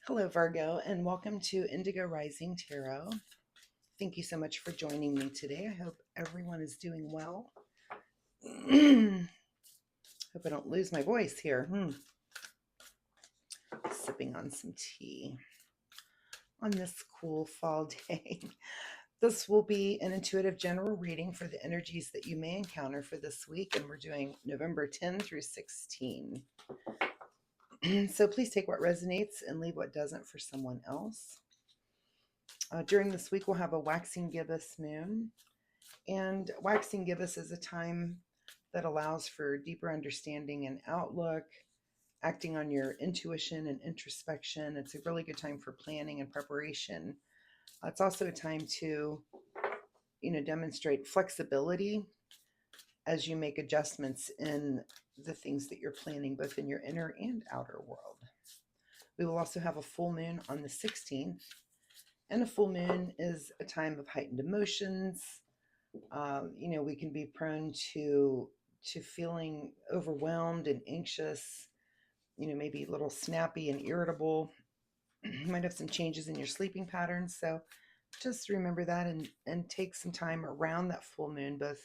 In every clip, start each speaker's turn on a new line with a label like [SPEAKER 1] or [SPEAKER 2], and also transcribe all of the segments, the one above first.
[SPEAKER 1] Hello, Virgo, and welcome to Indigo Rising Tarot. Thank you so much for joining me today. I hope everyone is doing well. Hope I don't lose my voice here. Sipping on some tea on this cool fall day. This will be an intuitive general reading for the energies that you may encounter for this week, and we're doing November 10 through 16. So please take what resonates and leave what doesn't for someone else. During this week, we'll have a waxing gibbous moon. And waxing gibbous is a time that allows for deeper understanding and outlook, acting on your intuition and introspection. It's a really good time for planning and preparation. It's also a time to, demonstrate flexibility as you make adjustments in the things that you're planning, both in your inner and outer world. We will also have a full moon on the 16th, and a full moon is a time of heightened emotions. We can be prone to feeling overwhelmed and anxious, maybe a little snappy and irritable. You might have some changes in your sleeping patterns. So just remember that and take some time around that full moon, both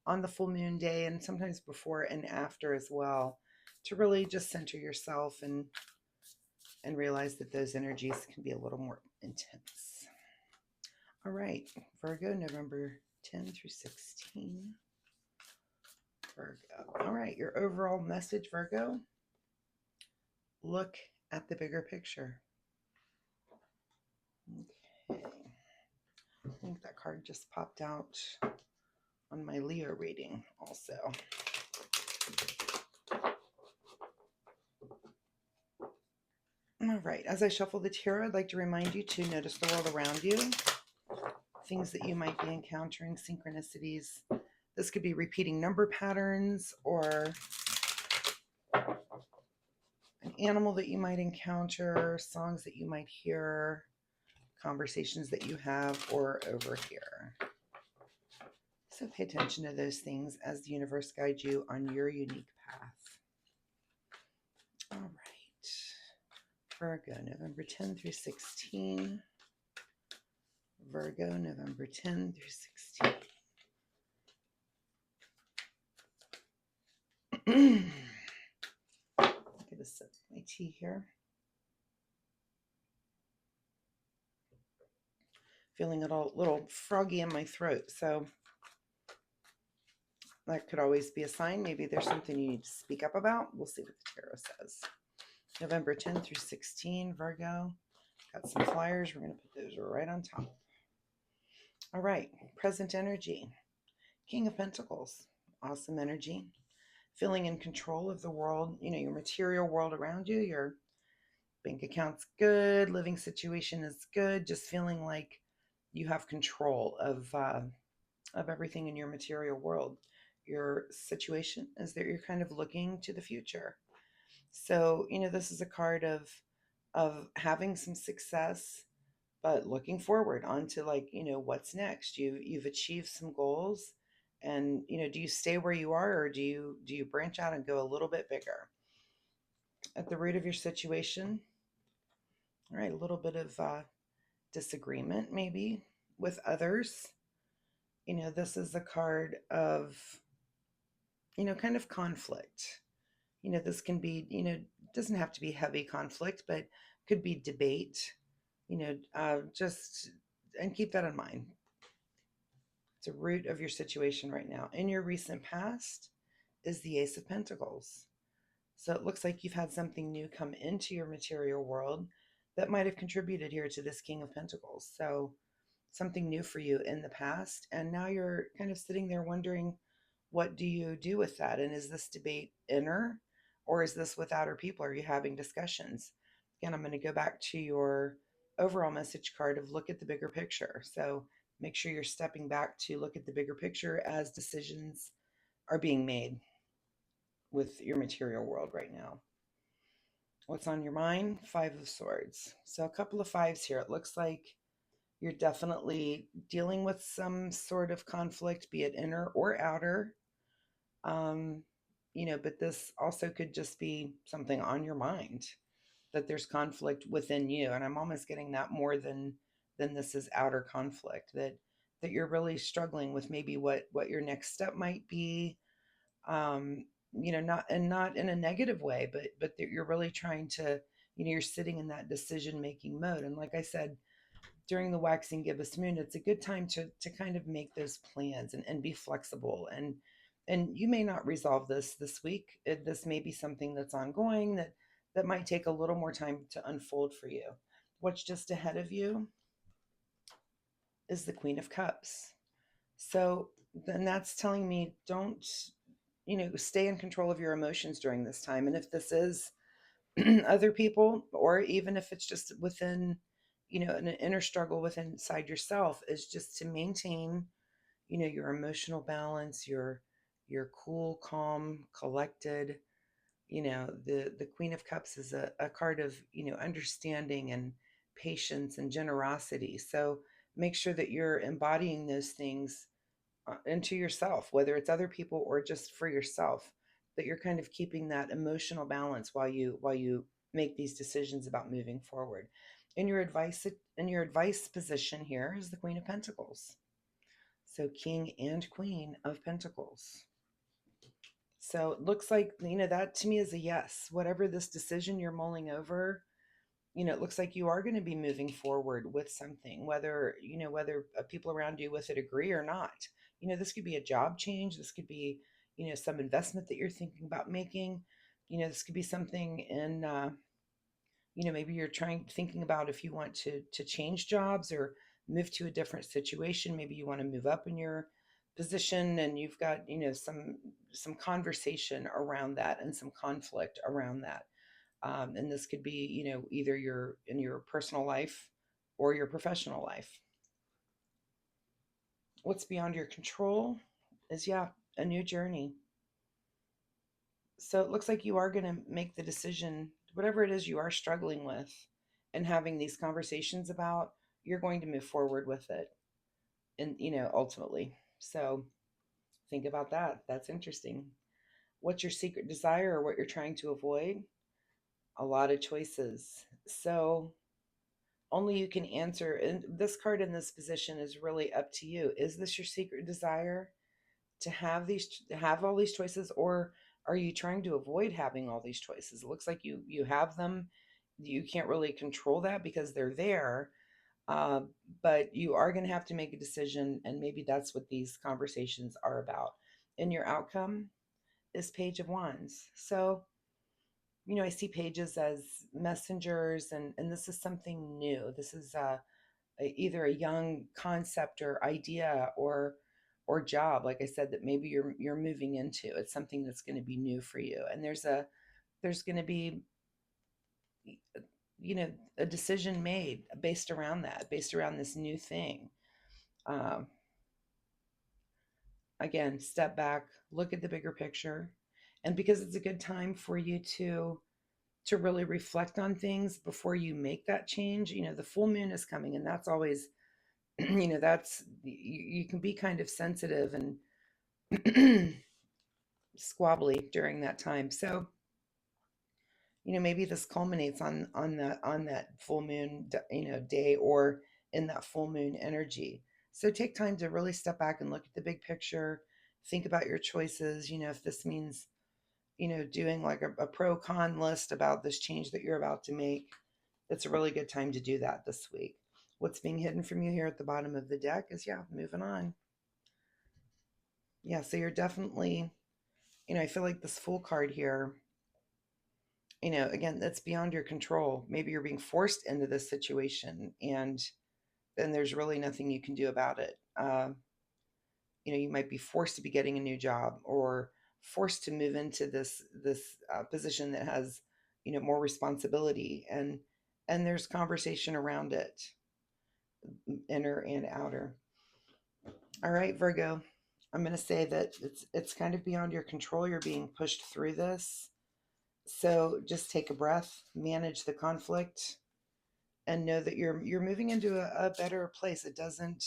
[SPEAKER 1] on the full moon day and sometimes before and after as well, to really just center yourself and realize that those energies can be a little more intense. All right, Virgo, November 10 through 16. Virgo. All right, your overall message, Virgo. Look at the bigger picture. Okay. I think that card just popped out on my Leo reading also. All right, as I shuffle the tarot, I'd like to remind you to notice the world around you, things that you might be encountering, synchronicities. This could be repeating number patterns or an animal that you might encounter, songs that you might hear, conversations that you have or overhear. So pay attention to those things as the universe guides you on your unique path. All right. Virgo, November 10 through 16. Virgo, November 10 through 16. Get a sip of my tea here. Feeling a little froggy in my throat, so that could always be a sign. Maybe there's something you need to speak up about. We'll see what the tarot says. November 10 through 16, Virgo. Got some flyers. We're going to put those right on top. All right, present energy. King of Pentacles. Awesome energy. Feeling in control of the world, your material world around you. Your bank account's good. Living situation is good. Just feeling like you have control of everything in your material world. Your situation is that you're kind of looking to the future. So, this is a card of having some success, but looking forward onto what's next. You've achieved some goals, and do you stay where you are, or do you branch out and go a little bit bigger? At the root of your situation, all right, a little bit of disagreement maybe with others. This is a card of kind of conflict. This can be, doesn't have to be heavy conflict, but could be debate, and keep that in mind. It's a root of your situation right now. In your recent past is the Ace of Pentacles. So it looks like you've had something new come into your material world that might have contributed here to this King of Pentacles. So something new for you in the past. And now you're kind of sitting there wondering, what do you do with that? And is this debate inner, or is this with outer people? Are you having discussions? Again, I'm going to go back to your overall message card of look at the bigger picture. So make sure you're stepping back to look at the bigger picture as decisions are being made with your material world right now. What's on your mind? 5 of Swords. So a couple of fives here. It looks like you're definitely dealing with some sort of conflict, be it inner or outer. But this also could just be something on your mind. that there's conflict within you. And I'm almost getting that more than this is outer conflict, that you're really struggling with maybe what your next step might be. um not in a negative way, but that you're really trying to, you're sitting in that decision making mode. And like I said, during the waxing gibbous moon, it's a good time to kind of make those plans and be flexible. And you may not resolve this week. This may be something that's ongoing, that might take a little more time to unfold for you. What's just ahead of you is the Queen of Cups. So then that's telling me, don't, stay in control of your emotions during this time. And if this is other people, or even if it's just within, an inner struggle within inside yourself, is just to maintain, your emotional balance, your cool, calm, collected. The Queen of Cups is a card of, understanding and patience and generosity. So make sure that you're embodying those things into yourself, whether it's other people or just for yourself, that you're kind of keeping that emotional balance while you make these decisions about moving forward. In your advice position here is the Queen of Pentacles. So King and Queen of Pentacles. So it looks like, that to me is a yes. Whatever this decision you're mulling over, it looks like you are going to be moving forward with something, whether people around you with it agree or not. This could be a job change. This could be, some investment that you're thinking about making. This could be something in, maybe you're thinking about if you want to change jobs or move to a different situation. Maybe you want to move up in your position, and you've got, some conversation around that and some conflict around that. And this could be, either in your personal life or your professional life. What's beyond your control is, yeah, a new journey. So it looks like you are going to make the decision, whatever it is you are struggling with and having these conversations about, you're going to move forward with it. And, ultimately. So think about that. That's interesting. What's your secret desire, or what you're trying to avoid? A lot of choices. So only you can answer. And this card in this position is really up to you. Is this your secret desire, to have all these choices, or are you trying to avoid having all these choices? It looks like you have them. You can't really control that because they're there. uh, but you are going to have to make a decision, and maybe that's what these conversations are about. And your outcome is Page of Wands. So, I see pages as messengers, and this is something new. This is either a young concept or idea, or job, like I said, that maybe you're moving into. It's something that's going to be new for you, and there's going to be, a decision made based around this new thing. um, Again, step back, look at the bigger picture. And because it's a good time for you to really reflect on things before you make that change. The full moon is coming, and that's always, that's, you can be kind of sensitive and squabbly during that time. So, maybe this culminates on that full moon, day, or in that full moon energy. So take time to really step back and look at the big picture. Think about your choices. If this means, doing like a pro con list about this change that you're about to make, it's a really good time to do that this week. What's being hidden from you here at the bottom of the deck is, yeah, moving on. Yeah, so you're definitely, I feel like this Fool card here, again, that's beyond your control. Maybe you're being forced into this situation, and then there's really nothing you can do about it. You might be forced to be getting a new job, or forced to move into this position that has, more responsibility, and there's conversation around it, inner and outer. All right, Virgo, I'm going to say that it's kind of beyond your control. You're being pushed through this. So just take a breath, manage the conflict, and know that you're moving into a better place. It doesn't,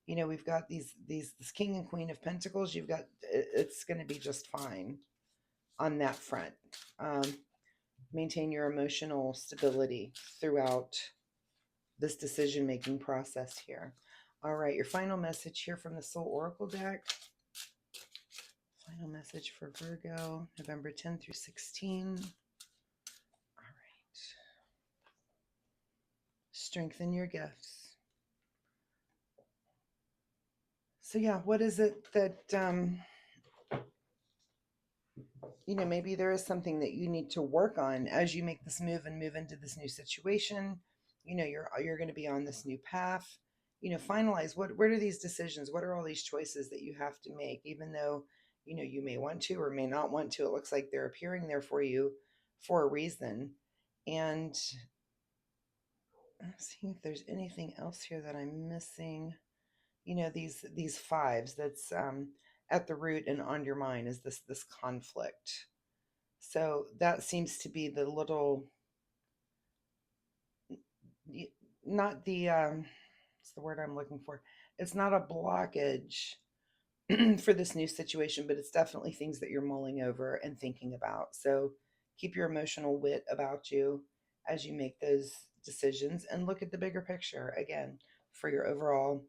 [SPEAKER 1] we've got this King and Queen of Pentacles. It's going to be just fine on that front. um maintain your emotional stability throughout this decision-making process here. All right, your final message here from the Soul Oracle deck. Final message for Virgo, November 10 through 16. All right. Strengthen your gifts. So yeah, what is it that, maybe there is something that you need to work on as you make this move and move into this new situation. You're going to be on this new path. Finalize what are these decisions? What are all these choices that you have to make? Even though, you may want to or may not want to, it looks like they're appearing there for you for a reason. And let's see if there's anything else here that I'm missing. These fives that's at the root and on your mind is this conflict. So that seems to be the little, not the, what's the word I'm looking for? It's not a blockage for this new situation, but it's definitely things that you're mulling over and thinking about. So keep your emotional wit about you as you make those decisions and look at the bigger picture again for your overall,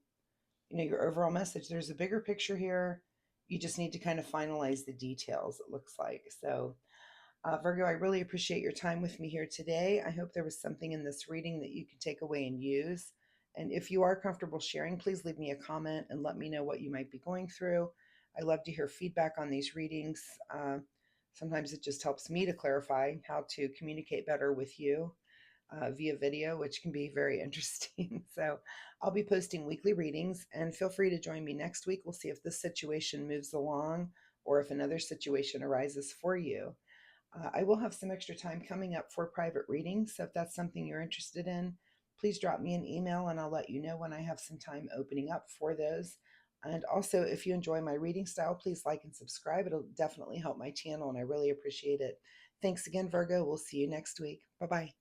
[SPEAKER 1] your overall message. There's a bigger picture here. You just need to kind of finalize the details, it looks like. So Virgo, I really appreciate your time with me here today. I hope there was something in this reading that you can take away and use. And if you are comfortable sharing, please leave me a comment and let me know what you might be going through. I love to hear feedback on these readings. Sometimes it just helps me to clarify how to communicate better with you via video, which can be very interesting. So I'll be posting weekly readings, and feel free to join me next week. We'll see if this situation moves along or if another situation arises for you. I will have some extra time coming up for private readings, so if that's something you're interested in, please drop me an email and I'll let you know when I have some time opening up for those. And also, if you enjoy my reading style, please like and subscribe. It'll definitely help my channel and I really appreciate it. Thanks again, Virgo. We'll see you next week. Bye-bye.